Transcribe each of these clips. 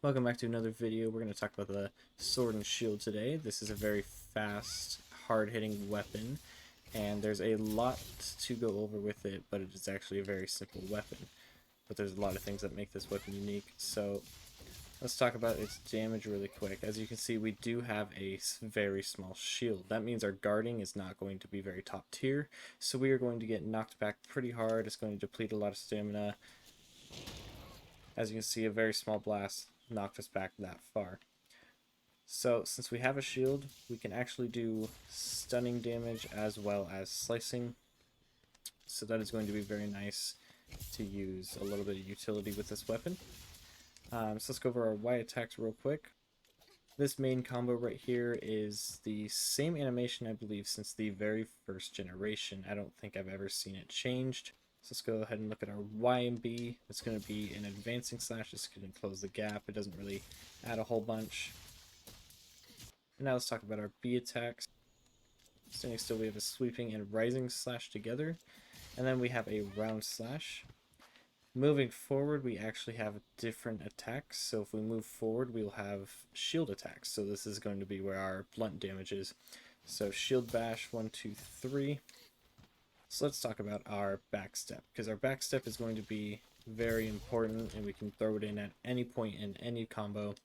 Welcome back to another video. We're going to talk about the sword and shield today. This is a very fast, hard-hitting weapon, and there's a lot to go over with it, but it is actually a very simple weapon. But there's a lot of things that make this weapon unique, so let's talk about its damage really quick. As you can see, we do have a very small shield. That means our guarding is not going to be very top tier, so we are going to get knocked back pretty hard. It's going to deplete a lot of stamina. As you can see, a very small blast knocked us back that far. So since we have a shield, we can actually do stunning damage as well as slicing. So that is going to be very nice to use a little bit of utility with this weapon. So let's go over our Y attacks real quick. This main combo right here is the same animation, I believe, since the very first generation. I don't think I've ever seen it changed. So let's go ahead and look at our Y and B. It's going to be an advancing slash. It's going to close the gap. It doesn't really add a whole bunch. And now let's talk about our B attacks. Standing still, we have a sweeping and rising slash together. And then we have a round slash. Moving forward, we actually have different attacks. So if we move forward, we'll have shield attacks. So this is going to be where our blunt damage is. So shield bash, 1, 2, 3. So let's talk about our backstep, because our backstep is going to be very important and we can throw it in at any point in any combo.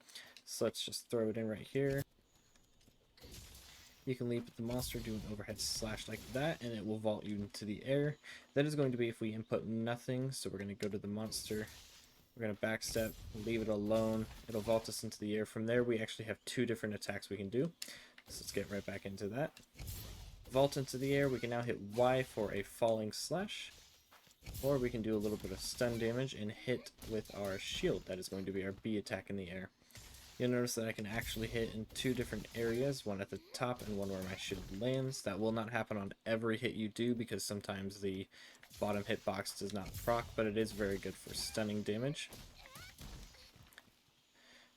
So let's just throw it in right here. You can leap at the monster, do an overhead slash like that, and it will vault you into the air. That is going to be if we input nothing, so we're going to go to the monster. We're going to backstep, leave it alone. It'll vault us into the air. From there, we actually have two different attacks we can do. So let's get right back into that. Vault into the air, we can now hit Y for a falling slash, or we can do a little bit of stun damage and hit with our shield. That is going to be our B attack in the air. You'll notice that I can actually hit in two different areas, one at the top and one where my shield lands. That will not happen on every hit you do because sometimes the bottom hitbox does not proc, but it is very good for stunning damage.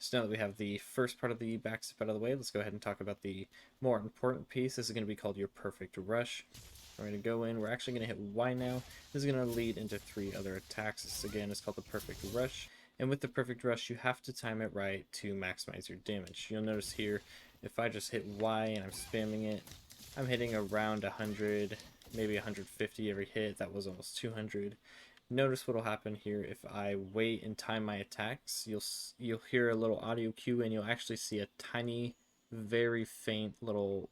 So now that we have the first part of the backstep out of the way, let's go ahead and talk about the more important piece. This is going to be called your perfect rush. We're going to go in, we're actually going to hit Y now. This is going to lead into 3 other attacks. This again is called the perfect rush. And with the perfect rush, you have to time it right to maximize your damage. You'll notice here, if I just hit Y and I'm spamming it, I'm hitting around 100, maybe 150 every hit. That was almost 200. Notice what will happen here if I wait and time my attacks. You'll hear a little audio cue and you'll actually see a tiny, very faint little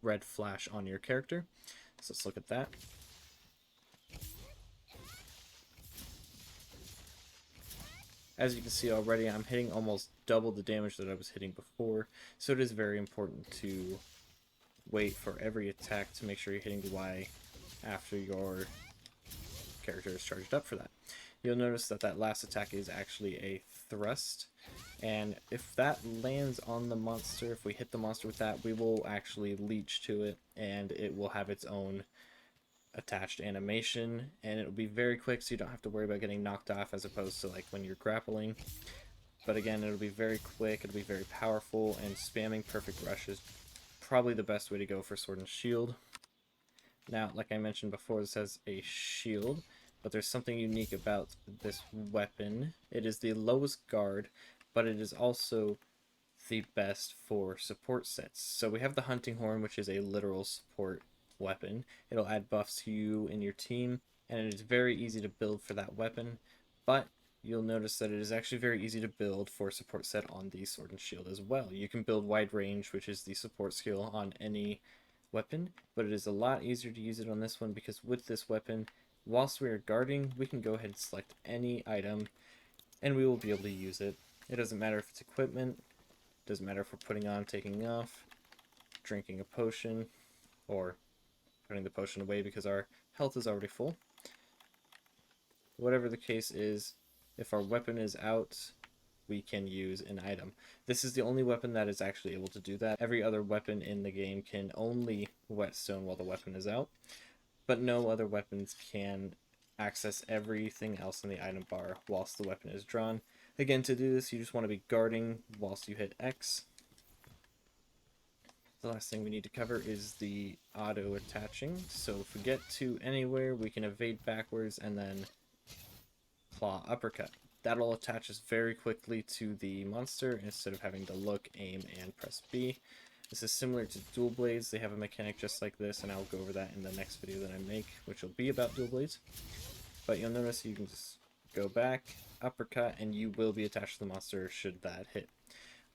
red flash on your character. So let's look at that. As you can see already, I'm hitting almost double the damage that I was hitting before, so it is very important to wait for every attack to make sure you're hitting the Y after your character is charged up for that. You'll notice that that last attack is actually a thrust, and if that lands on the monster, if we hit the monster with that, we will actually leech to it, and it will have its own attached animation, and it'll be very quick, so you don't have to worry about getting knocked off as opposed to like when you're grappling. But again, it'll be very quick, it'll be very powerful, and spamming perfect rush is probably the best way to go for sword and shield. Now, like I mentioned before, this has a shield, but there's something unique about this weapon. It is the lowest guard, but it is also the best for support sets. So we have the hunting horn, which is a literal support weapon. It'll add buffs to you and your team, and it is very easy to build for that weapon, but you'll notice that it is actually very easy to build for a support set on the sword and shield as well. You can build wide range, which is the support skill, on any weapon, but it is a lot easier to use it on this one because with this weapon, whilst we are guarding, we can go ahead and select any item and we will be able to use it. It doesn't matter if it's equipment, it doesn't matter if we're putting on, taking off, drinking a potion, or putting the potion away because our health is already full. Whatever the case is, if our weapon is out, we can use an item. This is the only weapon that is actually able to do that. Every other weapon in the game can only whetstone while the weapon is out, but no other weapons can access everything else in the item bar whilst the weapon is drawn. Again, to do this, you just want to be guarding whilst you hit X. The last thing we need to cover is the auto attaching. So if we get to anywhere, we can evade backwards and then claw uppercut. That'll attaches very quickly to the monster instead of having to look, aim, and press B. This is similar to dual blades. They have a mechanic just like this, and I'll go over that in the next video that I make, which will be about dual blades. But you'll notice you can just go back, uppercut, and you will be attached to the monster should that hit.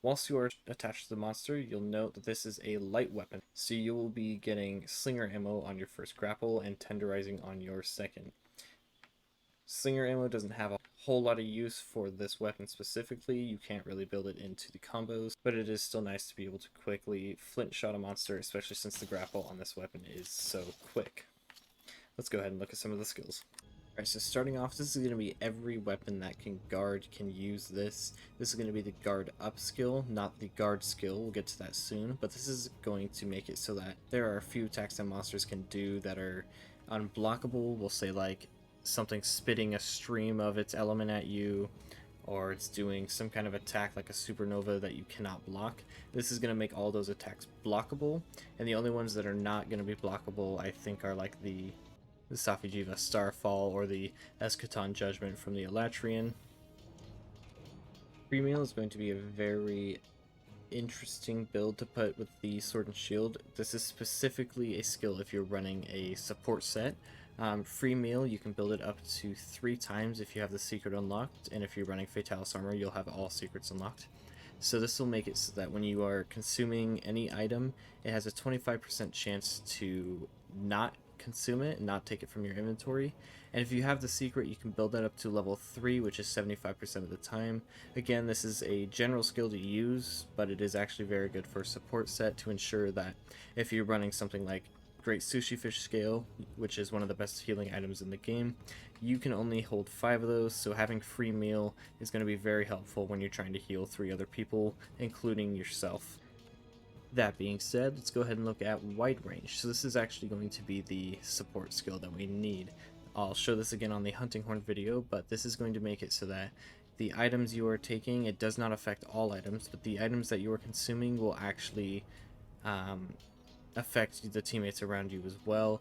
Whilst you are attached to the monster, you'll note that this is a light weapon, so you will be getting slinger ammo on your first grapple and tenderizing on your second. Slinger ammo doesn't have a whole lot of use for this weapon specifically. You can't really build it into the combos, but it is still nice to be able to quickly flint shot a monster, especially since the grapple on this weapon is so quick. Let's go ahead and look at some of the skills. Alright, so starting off, this is going to be every weapon that can guard can use this. This is going to be the guard up skill, not the guard skill. We'll get to that soon, but this is going to make it so that there are a few attacks that monsters can do that are unblockable. We'll say like something spitting a stream of its element at you, or it's doing some kind of attack like a supernova that you cannot block. This is going to make all those attacks blockable, and the only ones that are not going to be blockable I think are like the Safi'jiiva Starfall or the Eschaton Judgment from the Elatrian. Free Meal is going to be a very interesting build to put with the Sword and Shield. This is specifically a skill if you're running a support set. Free Meal, you can build it up to 3 times if you have the secret unlocked, and if you're running Fatalis Armor, you'll have all secrets unlocked. So this will make it so that when you are consuming any item, it has a 25% chance to not consume it and not take it from your inventory. And if you have the secret, you can build that up to level 3, which is 75% of the time. Again, this is a general skill to use, but it is actually very good for a support set to ensure that if you're running something like Great Sushi Fish Scale, which is one of the best healing items in the game, you can only hold 5 of those, so having Free Meal is going to be very helpful when you're trying to heal 3 other people, including yourself. That being said, let's go ahead and look at wide range. So this is actually going to be the support skill that we need. I'll show this again on the hunting horn video, but this is going to make it so that the items you are taking, it does not affect all items, but the items that you are consuming will actually affect the teammates around you as well.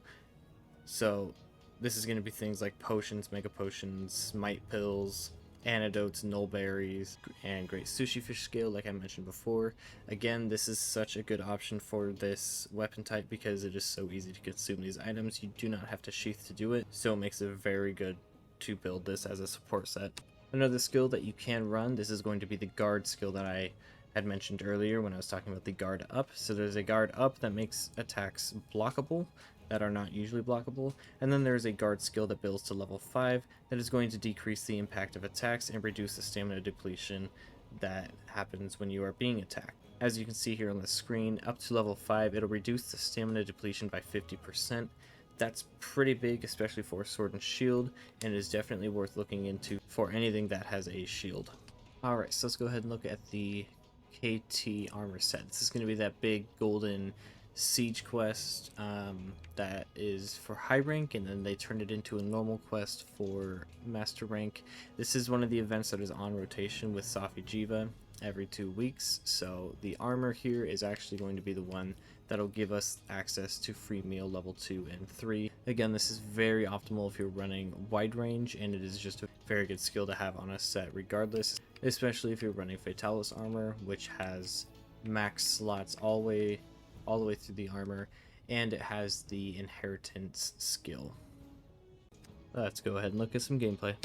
So this is going to be things like potions, mega potions, might pills, antidotes, null berries, and Great Sushi Fish Scale like I mentioned before. Again, this is such a good option for this weapon type because it is so easy to consume these items. You do not have to sheath to do it, so it makes it very good to build this as a support set. Another skill that you can run, this is going to be the guard skill that I had mentioned earlier when I was talking about the guard up. So there's a guard up that makes attacks blockable that are not usually blockable, and then there's a guard skill that builds to level 5 that is going to decrease the impact of attacks and reduce the stamina depletion that happens when you are being attacked. As you can see here on the screen, up to level 5 it'll reduce the stamina depletion by 50%. That's pretty big, especially for Sword and Shield, and it is definitely worth looking into for anything that has a shield. Alright, so let's go ahead and look at the KT armor set. This is going to be that big golden siege quest that is for high rank, and then they turned it into a normal quest for master rank. This is one of the events that is on rotation with Safi'jiiva every 2 weeks, so the armor here is actually going to be the one that'll give us access to Free Meal level 2 and 3. Again, this is very optimal if you're running wide range, and it is just a very good skill to have on a set regardless, especially if you're running Fatalis Armor, which has max slots all the way through the armor, and it has the inheritance skill. Let's go ahead and look at some gameplay.